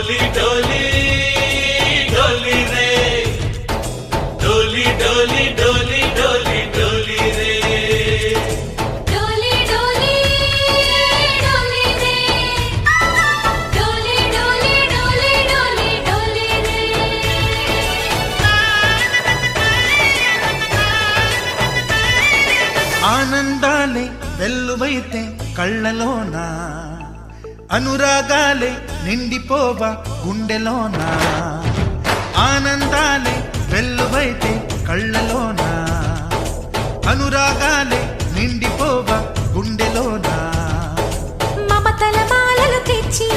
डोली डोली डोली रे डोली डोली डोली डोली डोली रे डोली डोली डोली रे डोली डोली डोली डोली डोली रे ఆనందాలే వెల్లువైతే కళ్ళలోన అనురాగాలే నిండిపోవా గుండెలోన ఆనందాలే వెల్లువైతే కళ్ళలోన అనురాగాలే నిండిపోవా గుండెలోన మమతల మాలలు తెచ్చి